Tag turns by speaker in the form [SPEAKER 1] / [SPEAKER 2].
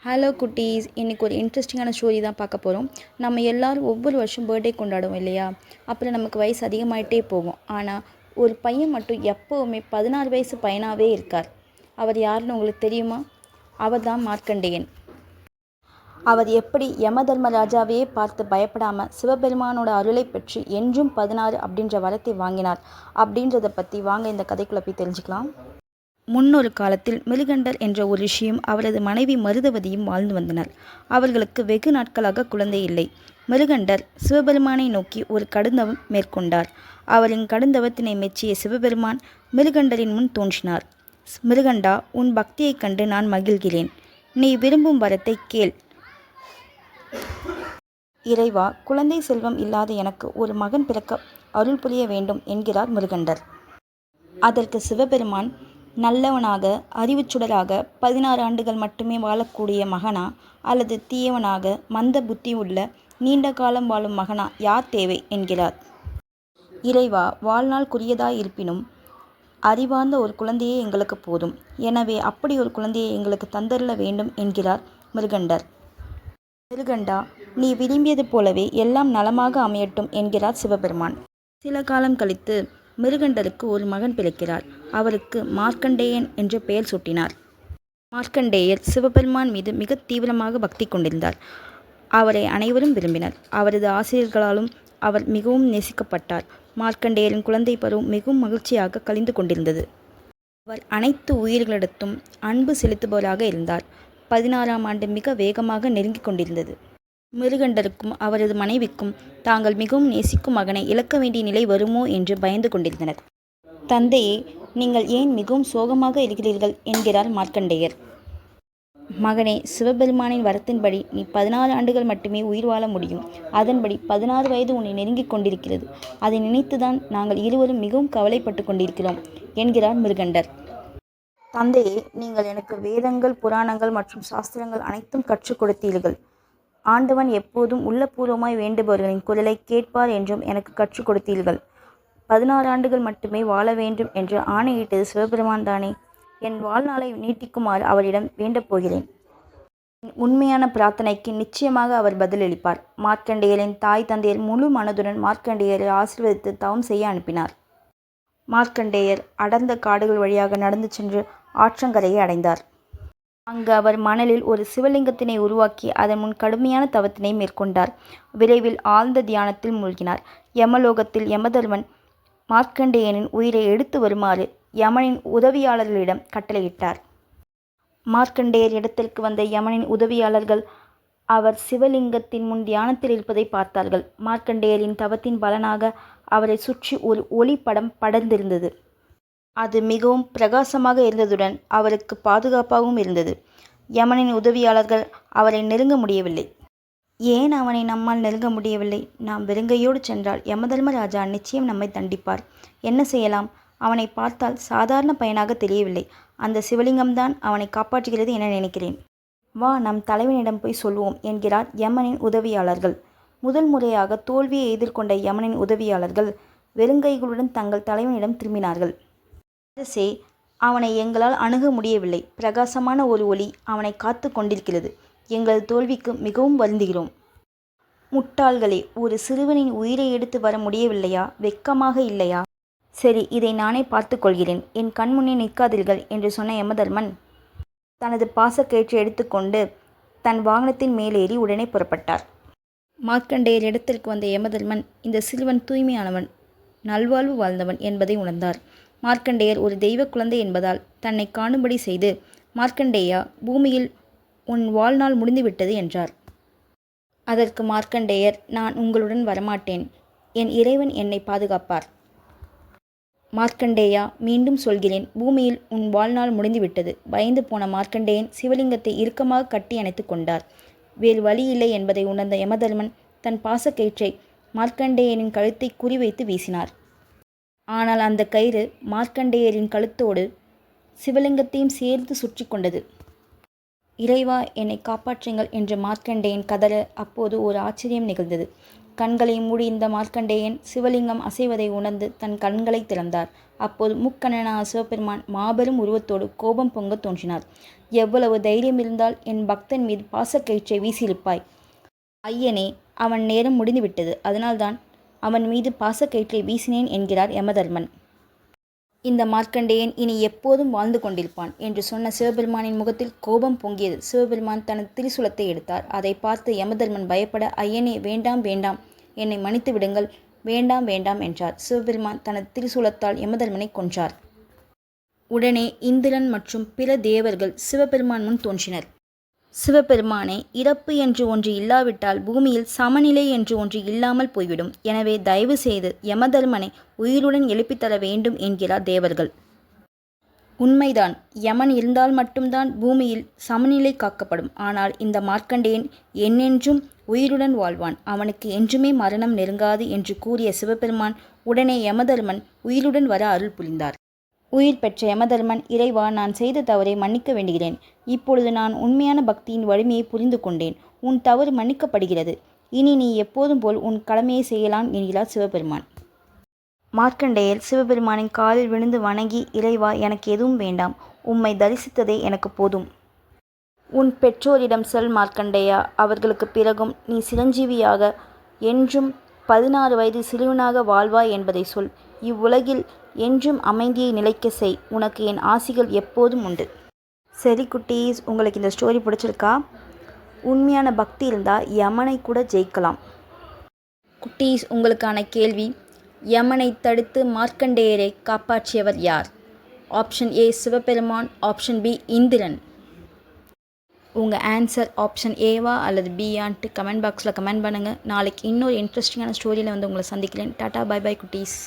[SPEAKER 1] Hello குட்டீஸ், இன்றைக்கி ஒரு இன்ட்ரெஸ்டிங்கான ஸ்டோரி தான் பார்க்க போகிறோம். நம்ம எல்லோரும் ஒவ்வொரு வருஷம் பர்த்டே கொண்டாடுவோம் இல்லையா? அப்புறம் நமக்கு வயசு அதிகமாகிட்டே போகும். ஆனால் ஒரு பையன் மட்டும் எப்போவுமே 16 வயசு பையனாகவே இருக்கார். அவர் யாருன்னு உங்களுக்கு தெரியுமா? அவர் தான் மார்க்கண்டேயன். அவர் எப்படி யமதர்மராஜாவையே பார்த்து பயப்படாமல் சிவபெருமானோட அருளை பெற்று என்றும் 16 அப்படின்ற வரத்தை வாங்கினார் அப்படின்றத பற்றி வாங்க இந்த கதைக்குள்ளே போய் தெரிஞ்சுக்கலாம். முன்னொரு காலத்தில் மிருகண்டர் என்ற ஒரு ரிஷியும் அவரது மனைவி மருதவதியும் வாழ்ந்து வந்தனர். அவர்களுக்கு வெகு நாட்களாக குழந்தை இல்லை. மிருகண்டர் சிவபெருமானை நோக்கி ஒரு கடுந்தவம் மேற்கொண்டார். அவரின் கடுந்தவத்தினை மெச்சிய சிவபெருமான் மிருகண்டரின் முன் தோன்றினார். மிருகண்டா, உன் பக்தியைக் கண்டு நான் மகிழ்கிறேன். நீ விரும்பும் வரத்தை கேள். இறைவா, குழந்தை செல்வம் இல்லாத எனக்கு ஒரு மகன் பிறக்க அருள் புரிய வேண்டும் என்கிறார் மிருகண்டர். அதற்கு சிவபெருமான், நல்லவனாக அறிவுச்சுடராக 16 ஆண்டுகள் மட்டுமே வாழக்கூடிய மகனா அல்லது தீயவனாக மந்த புத்தி உள்ள நீண்ட காலம் வாழும் மகனா யார் தேவை என்கிறார். இறைவா, வாழ்நாள் குறியதாய் இருப்பினும் அறிவார்ந்த ஒரு குழந்தையே எங்களுக்கு போதும். எனவே அப்படி ஒரு குழந்தையை எங்களுக்கு தந்தருள வேண்டும் என்கிறார் மிருகண்டர். மிருகண்டா, நீ விரும்பியது போலவே எல்லாம் நலமாக அமையட்டும் என்கிறார் சிவபெருமான். சில காலம் கழித்து மிருகண்டருக்கு ஒரு மகன் பிறக்கிறார். அவருக்கு மார்க்கண்டேயன் என்ற பெயர் சூட்டினார். மார்க்கண்டேயர் சிவபெருமான் மீது மிக தீவிரமாக பக்தி கொண்டிருந்தார். அவரை அனைவரும் விரும்பினர். அவரது ஆசிரியர்களாலும் அவர் மிகவும் நேசிக்கப்பட்டார். மார்க்கண்டேயரின் குழந்தை பருவம் மிகவும் மகிழ்ச்சியாக கழிந்து கொண்டிருந்தது. அவர் அனைத்து உயிர்களிடத்தும் அன்பு செலுத்துபவராக இருந்தார். 16ஆம் ஆண்டு மிக வேகமாக நெருங்கிக் கொண்டிருந்தது. மிருகண்டருக்கும் அவரது மனைவிக்கும் தாங்கள் மிகவும் நேசிக்கும் மகனை இழக்க வேண்டிய நிலை வருமோ என்று பயந்து கொண்டிருந்தனர். தந்தையே, நீங்கள் ஏன் மிகவும் சோகமாக இருக்கிறீர்கள் என்கிறார் மார்க்கண்டேயர். மகனே, சிவபெருமானின் வரத்தின்படி நீ 16 ஆண்டுகள் மட்டுமே உயிர் வாழ முடியும். அதன்படி 16 வயது உன்னை நெருங்கிக் கொண்டிருக்கிறது. அதை நினைத்துதான் நாங்கள் இருவரும் மிகவும் கவலைப்பட்டு கொண்டிருக்கிறோம் என்கிறார் மிருகண்டர். தந்தையே, நீங்கள் எனக்கு வேதங்கள், புராணங்கள் மற்றும் சாஸ்திரங்கள் அனைத்தும் கற்றுக் கொடுத்தீர்கள். ஆண்டவன் எப்போதும் உள்ளபூர்வமாய் வேண்டுபவர்களின் குரலை கேட்பார் என்றும் எனக்கு கற்றுக் கொடுத்தீர்கள். 16 ஆண்டுகள் மட்டுமே வாழ வேண்டும் என்று ஆணையிட்டது சிவபெருமான் தானே. என் வாழ்நாளை நீட்டிக்குமாறு அவரிடம் வேண்டப் போகிறேன். என் உண்மையான பிரார்த்தனைக்கு நிச்சயமாக அவர் பதிலளிப்பார். மார்க்கண்டேயரின் தாய் தந்தையர் முழு மனதுடன் மார்க்கண்டேயரை ஆசீர்வதித்து தவம் செய்ய அனுப்பினார். மார்க்கண்டேயர் அடர்ந்த காடுகள் வழியாக நடந்து சென்று ஆற்றங்கரையை அடைந்தார். அங்கு அவர் மணலில் ஒரு சிவலிங்கத்தினை உருவாக்கி அதன் முன் கடுமையான தவத்தினை மேற்கொண்டார். விரைவில் ஆழ்ந்த தியானத்தில் மூழ்கினார். யமலோகத்தில் யமதர்மன் மார்க்கண்டேயனின் உயிரை எடுத்து வருமாறு யமனின் உதவியாளர்களிடம் கட்டளையிட்டார். மார்க்கண்டேயர் இடத்திற்கு வந்த யமனின் உதவியாளர்கள் அவர் சிவலிங்கத்தின் முன் தியானத்தில் இருப்பதை பார்த்தார்கள். மார்க்கண்டேயரின் தவத்தின் பலனாக அவரை சுற்றி ஒரு ஒளி படம் படர்ந்திருந்தது. அது மிகவும் பிரகாசமாக இருந்ததுடன் அவருக்கு பாதுகாப்பாகவும் இருந்தது. யமனின் உதவியாளர்கள் அவரை நெருங்க முடியவில்லை. ஏன் அவனை நம்மால் நெருங்க முடியவில்லை? நாம் வெறுங்கையோடு சென்றால் யமதர்மராஜா நிச்சயம் நம்மை தண்டிப்பார். என்ன செய்யலாம்? அவனை பார்த்தால் சாதாரண பையனாக தெரியவில்லை. அந்த சிவலிங்கம்தான் அவனை காப்பாற்றுகிறது என நினைக்கிறேன். வா, நம் தலைவனிடம் போய் சொல்வோம் என்கிறார் யமனின் உதவியாளர்கள். முதல் முறையாக தோல்வியை எதிர்கொண்ட யமனின் உதவியாளர்கள் வெறுங்கைகளுடன் தங்கள் தலைவனிடம் திரும்பினார்கள். அரசே, அவனை எங்களால் அணுக முடியவில்லை. பிரகாசமான ஒரு ஒளி அவனை காத்து கொண்டிருக்கிறது. எங்களது தோல்விக்கு மிகவும் வருந்துகிறோம். முட்டாள்களே, ஒரு சிறுவனின் உயிரை எடுத்து வர முடியவில்லையா? வெட்கமாக இல்லையா? சரி, இதை நானே பார்த்து கொள்கிறேன். என் கண்முன்னே நிற்காதீர்கள் என்று சொன்ன யமதர்மன் தனது பாசக்கயிற்றை எடுத்துக்கொண்டு தன் வாகனத்தின் மேலேறி உடனே புறப்பட்டார். மார்க்கண்டேயர் இடத்திற்கு வந்த யமதர்மன் இந்த சிறுவன் தூய்மையானவன், நல்வாழ்வு வாழ்ந்தவன் என்பதை உணர்ந்தார். மார்க்கண்டேயர் ஒரு தெய்வ குழந்தை என்பதால் தன்னை காணும்படி செய்து, மார்க்கண்டேயா, பூமியில் உன் வாழ்நாள் முடிந்துவிட்டது என்றார். அதற்கு மார்க்கண்டேயர், நான் உங்களுடன் வரமாட்டேன். என் இறைவன் என்னை பாதுகாப்பார். மார்க்கண்டேயா, மீண்டும் சொல்கிறேன், பூமியில் உன் வாழ்நாள் முடிந்துவிட்டது. பயந்து போன மார்க்கண்டேயன் சிவலிங்கத்தை இறுக்கமாக கட்டி அணைத்து கொண்டார். வேறு வழி இல்லை என்பதை உணர்ந்த யமதர்மன் தன் பாசக்கயிற்றை மார்க்கண்டேயனின் கழுத்தை குறிவைத்து வீசினார். ஆனால் அந்த கயிறு மார்க்கண்டேயரின் கழுத்தோடு சிவலிங்கத்தையும் சேர்த்து சுற்றி கொண்டது. இறைவா என்னை காப்பாற்றுங்கள் என்று மார்க்கண்டேயன் கதற அப்போது ஒரு ஆச்சரியம் நிகழ்ந்தது. கண்களை மூடி இந்த மார்க்கண்டேயன் சிவலிங்கம் அசைவதை உணர்ந்து தன் கண்களை திறந்தார். அப்போது முக்கண்ணனான சிவபெருமான் மாபெரும் உருவத்தோடு கோபம் பொங்க தோன்றினார். எவ்வளவு தைரியம் இருந்தால் என் பக்தன் மீது பாசக்கயிற்றை வீசியிருப்பாய்? ஐயனே, அவன் நேரம் முடிந்துவிட்டது. அதனால்தான் அவன் மீது பாசக்கயிற்றை வீசினேன் என்கிறார் யமதர்மன். இந்த மார்க்கண்டேயன் இனி எப்போதும் வாழ்ந்து கொண்டிருப்பான் என்று சொன்ன சிவபெருமானின் முகத்தில் கோபம் பொங்கியது. சிவபெருமான் தனது திரிசூலத்தை எடுத்தார். அதை பார்த்து யமதர்மன் பயப்பட, ஐயனே, வேண்டாம் வேண்டாம், என்னை மன்னித்து விடுங்கள், வேண்டாம் வேண்டாம் என்றார். சிவபெருமான் தனது திரிசூலத்தால் யமதர்மனை கொன்றார். உடனே இந்திரன் மற்றும் பிற தேவர்கள் சிவபெருமான் முன் தோன்றினர். சிவபெருமானே, இறப்பு என்று ஒன்று இல்லாவிட்டால் பூமியில் சமநிலை என்று ஒன்று இல்லாமல் போய்விடும். எனவே தயவு செய்து யமதர்மனை உயிருடன் எழுப்பித்தர வேண்டும் என்கிறார் தேவர்கள். உண்மைதான், யமன் இருந்தால் மட்டும்தான் பூமியில் சமநிலை காக்கப்படும். ஆனால் இந்த மார்க்கண்டேயன் என்னென்றும் உயிருடன் வாழ்வான், அவனுக்கு என்றுமே மரணம் நெருங்காது என்று கூறிய சிவபெருமான் உடனே யமதர்மன் உயிருடன் வர அருள் புரிந்தார். உயிர் பெற்ற யமதர்மன், இறைவா, நான் செய்த தவறை மன்னிக்க வேண்டுகிறேன். இப்பொழுது நான் உண்மையான பக்தியின் வலிமையை புரிந்து கொண்டேன். உன் தவறு மன்னிக்கப்படுகிறது. இனி நீ எப்போதும் போல் உன் கடமையை செய்யலாம் என்கிறார் சிவபெருமான். மார்க்கண்டேயர் சிவபெருமானின் காலில் விழுந்து வணங்கி, இறைவா, எனக்கு எதுவும் வேண்டாம், உம்மை தரிசித்ததே எனக்கு போதும். உன் பெற்றோரிடம் சொல் மார்க்கண்டேயா, அவர்களுக்கு பிறகும் நீ சிரஞ்சீவியாக என்றும் 16 வயது சிறுவனாக வாழ்வாய் என்பதை சொல். இவ்வுலகில் என்றும் அமைதியை நிலைக்க செய். உனக்கு என் ஆசிகள் எப்போதும் உண்டு. சரி குட்டீஸ், உங்களுக்கு இந்த ஸ்டோரி பிடிச்சிருக்கா? உண்மையான பக்தி இருந்தால் யமனை கூட ஜெயிக்கலாம். குட்டீஸ், உங்களுக்கான கேள்வி: யமனை தடுத்து மார்க்கண்டேயரை காப்பாற்றியவர் யார்? Option A Sivaperuman, option B Indiran. உங்கள் ஆன்சர் ஆப்ஷன் ஏவா அல்லது பியான்ட்டு கமெண்ட் பாக்ஸில் கமெண்ட் பண்ணுங்கள். நாளைக்கு இன்னொரு இன்ட்ரெஸ்டிங்கான ஸ்டோரியில் வந்து உங்களை சந்திக்கிறேன். டாட்டா, பை பை குட்டீஸ்.